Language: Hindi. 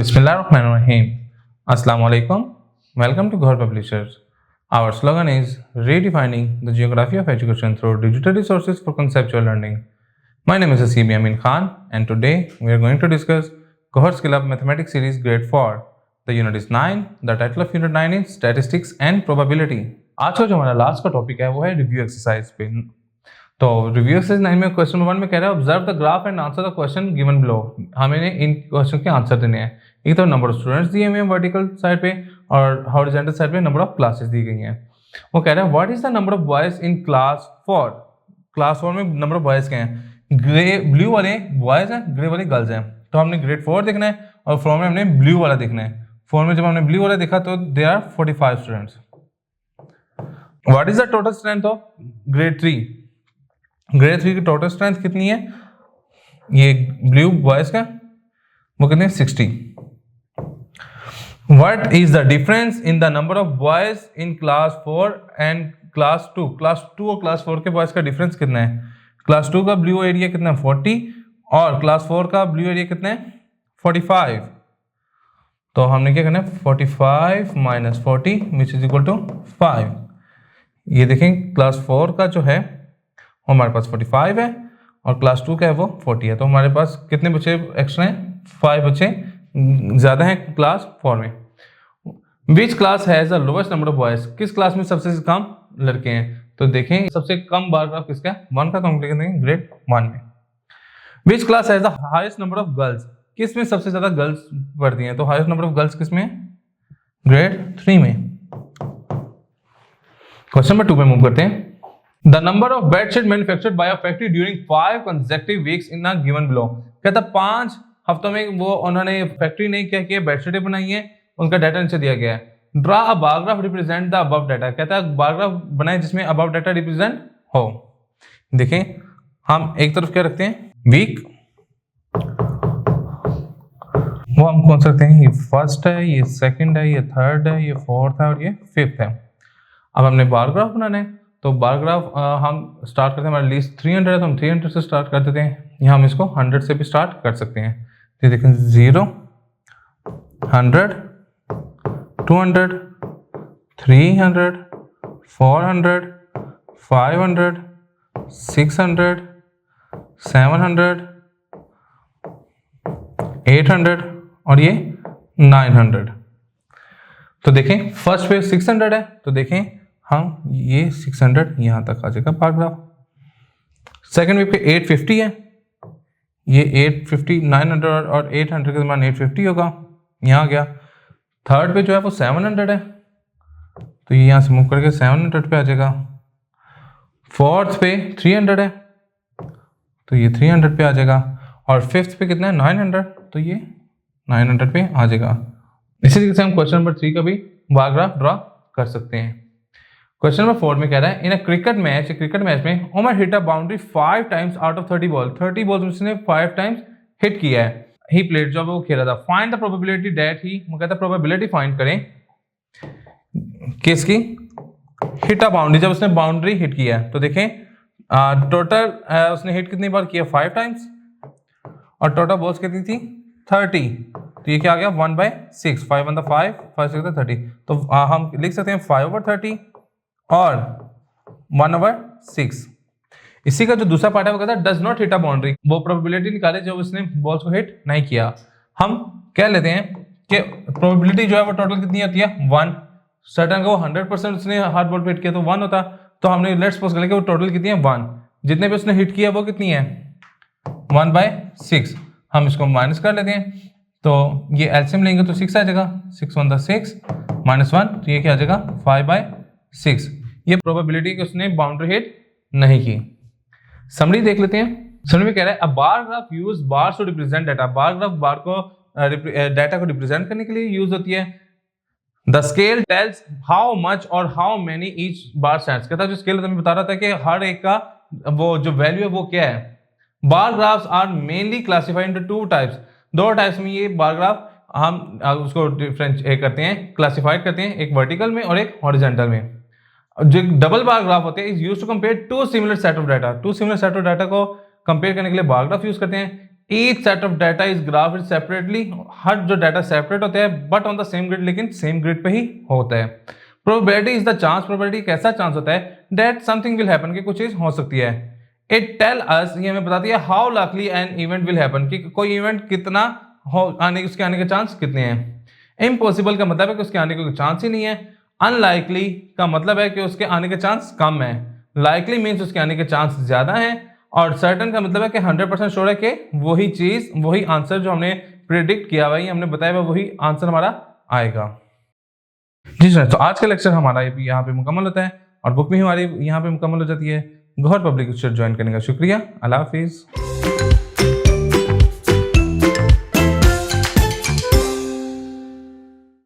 Bismillahirrahmanirrahim. Assalamu alaikum. Welcome to Ghar Publishers. Our slogan is redefining the geography of education through digital resources for conceptual learning. My name is Asim Yamin Khan, and today we are going to discuss Cohort Skill Up Mathematics Series Grade 4. The unit is 9. The title of unit 9 is Statistics and Probability. आज का जो हमारा लास्ट का टॉपिक है वो है रिव्यू एक्सरसाइज पे। तो रिव्यू एक्सरसाइज 9 में क्वेश्चन नंबर 1 में कह रहा है observe the graph and answer the question given below. हमें इन क्वेश्चन के आंसर देने हैं। एक तो नंबर ऑफ स्टूडेंट्स दिए हुए हैं वर्टिकल साइड पे और हॉरिजॉन्टल साइड पे नंबर ऑफ क्लासेस दी गई हैं। वो कह रहा है what is the number of boys in class 4। Class 4 में नंबर ऑफ बॉयज के हैं, ग्रे ब्लू वाले बॉयज हैं, ग्रे वाले गर्ल्स हैं। तो हमने ग्रेड 4 देखना है और 4 में हमने ब्लू वाला देखना है। 4 में जब हमने ब्लू वाला देखा तो they are 45 students. What is the total strength of grade 3। Grade 3 की टोटल स्ट्रेंथ कितनी है? ये ब्लू बॉयज का वो कितने 60। What is the difference in the number of boys in class 4 and class 2। Class 2 और क्लास 4 के बॉयज का डिफरेंस कितना है? क्लास 2 का ब्लू एरिया कितना है 40 और क्लास 4 का ब्लू एरिया कितना है 45। तो हमने क्या करना है 45 minus 40 which is equal to 5। ये देखें क्लास 4 का जो है हमारे पास 45 है और क्लास 2 का है वो 40 है। तो हमारे पास कितने बच्चे एक्स्ट्रा हैं? 5 बच्चे ज़्यादा हैं क्लास 4 में। Which class has the lowest number of boys. किस क्लास में सबसे कम लड़के हैं? तो देखें सबसे कम बार ग्राफ किसका है 1 का। तो हम लिखेंगे ग्रेड 1 में। Which class has the highest number of girls. किस में सबसे ज़्यादा गर्ल्स पढ़ती हैं? तो हाईएस्ट नंबर ऑफ गर्ल्स किस में? ग्रेड 3 में। क्वेश्चन नंबर 2 पे मूव करते हैं। The number of bedsheet manufactured by a factory during 5 consecutive weeks in a given below। कहता 5 हफ्तों में वो उन्होंने फैक्ट्री ने क्या किया बेडशीटें बनाई हैं, उनका डाटा नीचे दिया गया है। Draw a bar graph represent the above data. कहता है बार ग्राफ बनाए जिसमें अबव डाटा रिप्रेजेंट हो। देखें हम एक तरफ क्या रखते हैं वीक, वो हम कौन सा रखते हैं? ये फर्स्ट है, ये सेकंड है, ये थर्ड है, ये फोर्थ है और ये फिफ्थ है। अब हमने बार ग्राफ बनाना है तो बार ग्राफ हम स्टार्ट करते हैं, हमारा लिस्ट 300 है तो हम 300 से स्टार्ट कर देते हैं। यहाँ हम इसको 100 से भी स्टार्ट कर सकते हैं। तो देखें 0 100 200 300 400 500 600 700 800 और ये 900। तो देखें फर्स्ट पे 600 है तो देखें हम ये 600 यहाँ तक आ जाएगा बार ग्राफ। सेकेंड वेव पे 850 है, ये 850 900 और 800 के दरमियान 850 होगा, यहाँ आ गया। थर्ड पे जो है वो 700 है तो ये यहाँ से मूव करके 700 पे आ जाएगा। फोर्थ पे 300 है तो ये 300 पे आ जाएगा और फिफ्थ पे कितना है 900 तो ये 900 पे आ जाएगा। इसी तरीके से हम क्वेश्चन नंबर 3 का भी बार ग्राफ ड्रॉ कर सकते हैं। क्वेश्चन नंबर 4 में कह रहा है इन अ क्रिकेट मैच में Umar hit a boundary 5 times out of 30 ball. 30 balls में उसने 5 टाइम्स हिट किया है। ही प्लेड जब वो खेल रहा था। Find the probability that he, वो कहता है प्रोबेबिलिटी फाइंड करें किसकी? हिट अ बाउंड्री, जब उसने बाउंड्री हिट किया है। तो देखें टोटल उसने हिट कितनी बार किया 5 टाइम्स और टोटल बॉल्स कितनी थी 30। तो ये क्या आ गया 1/6। 5 1 5 5 6 30। तो हम लिख सकते हैं 5/30 और 1/6। इसी का जो दूसरा पार्ट है वो कहता है does not hit a boundary. वो प्रोबेबिलिटी निकाले जब उसने बॉल्स को हिट नहीं किया। हम कह लेते हैं कि प्रोबेबिलिटी जो है वो टोटल कितनी होती है 1। सर्टन का वो 100% उसने हार्ड बॉल पे हिट किया तो 1 होता। तो हमने लेट्स सपोज कर लिया कि वो टोटल कितनी है 1। जितने भी उसने हिट किया वो कितनी है 1/6। हम इसको माइनस कर लेते हैं तो ये एलसीएम लेंगे तो 6 आ जाएगा। 6 1 6 -1 तो ये क्या आ जाएगा 5/6। ये प्रोबेबिलिटी कि उसने बाउंड्री हिट नहीं की। समरी देख लेते हैं। समरी में कह रहा है a bar graph use bars to represent data. Bar graph bar को डाटा को रिप्रेजेंट करने के लिए यूज होती है। The scale tells how much और how many each bar stands. कहता है जो स्केल तुम्हें बता रहा था कि हर एक का वो जो वैल्यू है वो क्या है। Bar graphs are mainly classified into 2 types. 2 types में ये बार ग्राफ हम उसको डिफरेंशिएट करते हैं, क्लासिफाइड करते हैं, एक वर्टिकल में और एक हॉरिजॉन्टल में। जो डबल बार ग्राफ होते हैं is used to compare 2 similar set of data. 2 similar set of data को कंपेयर करने के लिए बार ग्राफ यूज करते हैं। Each set of data is graphed separately, हर जो डाटा सेपरेट होते हैं but on the same grid, लेकिन सेम ग्रिड पे ही होता है। Probability is the chance, probability एक ऐसा चांस होता है दैट समथिंग विल हैपन, कि कुछ चीज हो सकती है। इट टेल अस, ये हमें बताती है how likely an event will happen, कि कोई इवेंट कितना हो आने, उसके आने के चांस कितने हैं। इम्पॉसिबल का मतलब है कि उसके आने के कोई चांस ही नहीं है। अनलाइकली का मतलब है कि उसके आने के चांस कम है। लाइकली मीन्स उसके आने के चांस ज्यादा हैं। और सर्टन का मतलब है कि 100% श्योर है कि वही चीज, वही आंसर जो हमने प्रिडिक्ट किया हुआ है, हमने बताया हुआ, वही आंसर हमारा आएगा। जी सर, तो आज का लेक्चर हमारा यहाँ पे मुकम्मल होता है और बुक भी हमारी यहाँ पे मुकम्मल हो जाती है। गौहर पब्लिक स्टडी ज्वाइन करने का शुक्रिया। अल्लाह हाफिज।